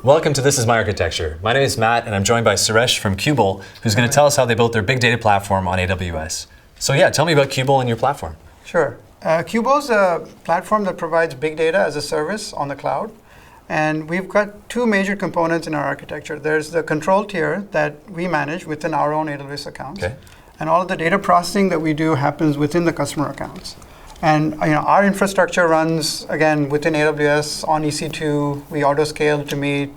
Welcome to This Is My Architecture. My name is Matt, and I'm joined by Suresh from Qubole, who's going to tell us how they built their big data platform on AWS. So yeah, tell me about Qubole and your platform. Sure. Qubole is a platform that provides big data as a service on the cloud. And we've got two major components in our architecture. There's the control tier that we manage within our own AWS accounts. Okay. And all of the data processing that we do happens within the customer accounts. And our infrastructure runs, again, within AWS on EC2. We auto-scale to meet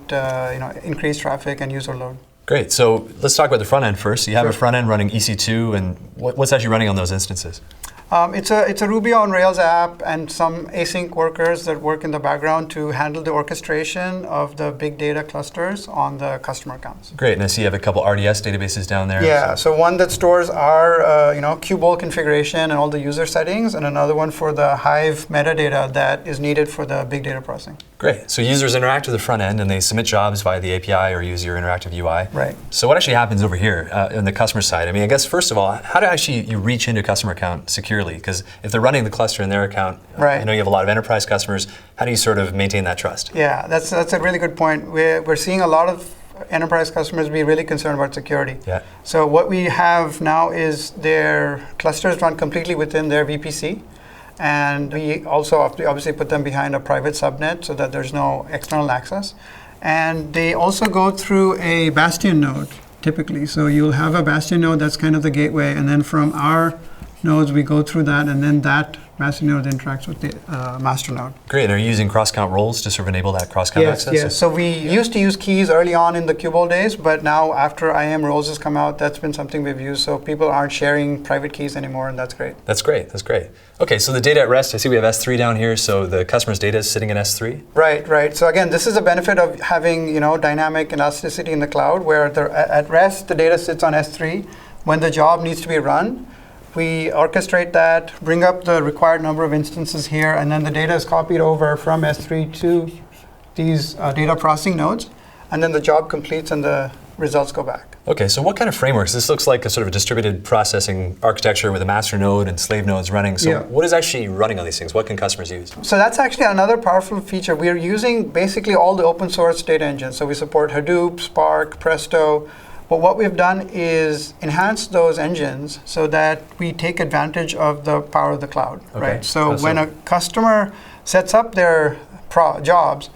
increased traffic and user load. Great. So let's talk about the front end first. So you have a front end running EC2, and what's actually running on those instances? It's a Ruby on Rails app and some async workers that work in the background to handle the orchestration of the big data clusters on the customer accounts. Great, and I see you have a couple RDS databases down there. Yeah, so one that stores our Qubole configuration and all the user settings, and another one for the Hive metadata that is needed for the big data processing. Great. So users interact with the front end and they submit jobs via the API or use your interactive UI. Right. So what actually happens over here on the customer side? I mean, I guess first of all, how do you reach into a customer account securely? Because if they're running the cluster in their account, right. I know you have a lot of enterprise customers. How do you sort of maintain that trust? Yeah, that's a really good point. We're seeing a lot of enterprise customers be really concerned about security. Yeah. So what we have now is their clusters run completely within their VPC. And we also obviously put them behind a private subnet so that there's no external access. And they also go through a Bastion node, typically. So you'll have a Bastion node that's kind of the gateway, and then from our nodes we go through that, and then that Bastion node interacts with the master node. Great. And are you using cross-count roles to sort of enable that cross-count access? Yes. So we used to use keys early on in the Qubole days, but now after IAM roles has come out, that's been something we've used. So people aren't sharing private keys anymore, and that's great. That's great. That's great. Okay, so the data at rest, I see we have S3 down here, so the customer's data is sitting in S3? Right. So again, this is a benefit of having dynamic elasticity in the cloud, where at rest the data sits on S3. When the job needs to be run, we orchestrate that, bring up the required number of instances here, and then the data is copied over from S3 to these data processing nodes, and then the job completes and the results go back. Okay, so what kind of frameworks? This looks like a sort of a distributed processing architecture with a master node and slave nodes running. So what is actually running on these things? What can customers use? So that's actually another powerful feature. We are using basically all the open source data engines. So we support Hadoop, Spark, Presto. But what we've done is enhance those engines so that we take advantage of the power of the cloud, right? So when a customer sets up their jobs,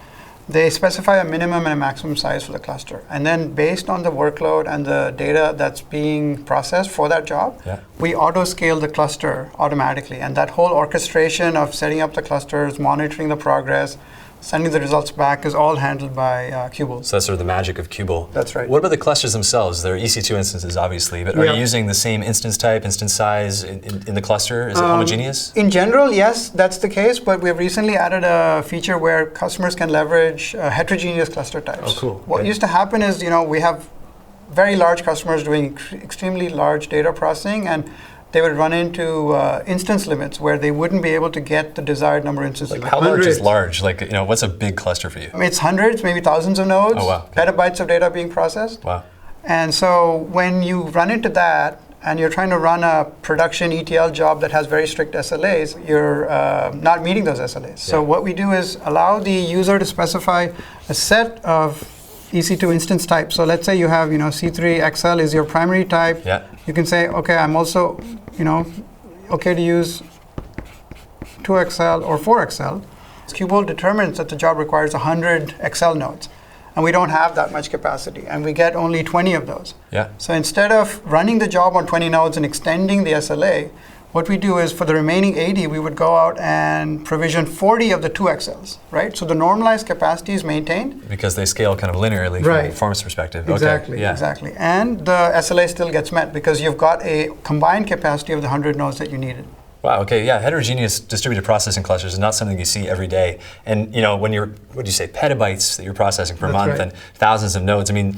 they specify a minimum and a maximum size for the cluster. And then based on the workload and the data that's being processed for that job, we auto-scale the cluster automatically. And that whole orchestration of setting up the clusters, monitoring the progress, sending the results back is all handled by Qubole. So that's sort of the magic of Qubole. That's right. What about the clusters themselves? They're EC2 instances, obviously, but are you using the same instance type, instance size in the cluster? Is it homogeneous? In general, yes, that's the case, but we've recently added a feature where customers can leverage heterogeneous cluster types. Oh, cool. What used to happen is, we have very large customers doing extremely large data processing, and they would run into instance limits where they wouldn't be able to get the desired number of instances. Like how large is large? Like, what's a big cluster for you? It's hundreds, maybe thousands of nodes, petabytes of data being processed. Wow. And so when you run into that, and you're trying to run a production ETL job that has very strict SLAs, you're not meeting those SLAs. Yeah. So what we do is allow the user to specify a set of EC2 instance types. So let's say you have, C3 XL is your primary type. Yeah. You can say, okay, I'm also, okay to use 2XL or 4XL. Qubole determines that the job requires 100 XL nodes, and we don't have that much capacity, and we get only 20 of those. Yeah. So instead of running the job on 20 nodes and extending the SLA, what we do is for the remaining 80, we would go out and provision 40 of the 2XLs, right? So the normalized capacity is maintained. Because they scale kind of linearly from a performance perspective. Exactly, okay. Exactly. And the SLA still gets met because you've got a combined capacity of the 100 nodes that you needed. Wow, okay, yeah, heterogeneous distributed processing clusters is not something you see every day. And when you're, what do you say, petabytes that you're processing per month and thousands of nodes, I mean,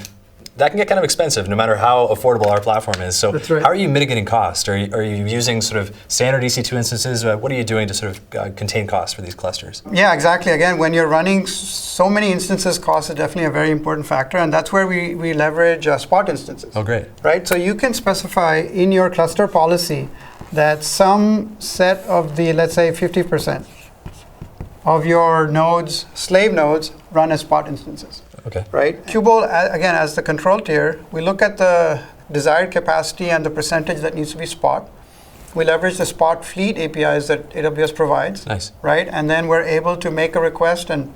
that can get kind of expensive no matter how affordable our platform is. So how are you mitigating cost? Are you using sort of standard EC2 instances? What are you doing to sort of contain costs for these clusters? Yeah, exactly. Again, when you're running so many instances, cost is definitely a very important factor, and that's where we leverage Spot instances. Oh, great. Right, so you can specify in your cluster policy that some set of the, let's say, 50% of your nodes, slave nodes, run as Spot instances. Okay. Right? Qubole, again, as the control tier, we look at the desired capacity and the percentage that needs to be Spot. We leverage the Spot Fleet APIs that AWS provides. Nice. Right? And then we're able to make a request and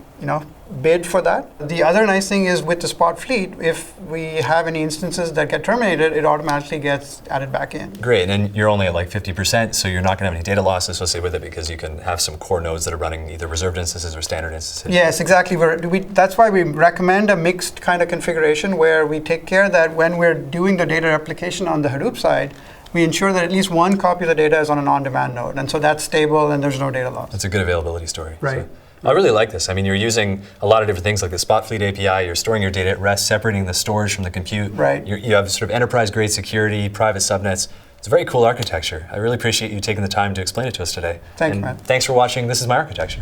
bid for that. The other nice thing is with the Spot Fleet, if we have any instances that get terminated, it automatically gets added back in. Great, and you're only at like 50%, so you're not going to have any data loss associated with it because you can have some core nodes that are running either reserved instances or standard instances. Yes, exactly. That's why we recommend a mixed kind of configuration where we take care that when we're doing the data replication on the Hadoop side, we ensure that at least one copy of the data is on an on-demand node. And so that's stable and there's no data loss. That's a good availability story. Right. So, I really like this. I mean, you're using a lot of different things like the Spot Fleet API, you're storing your data at rest, separating the storage from the compute. Right. You have sort of enterprise-grade security, private subnets. It's a very cool architecture. I really appreciate you taking the time to explain it to us today. Thanks, Matt. Thanks for watching This Is My Architecture.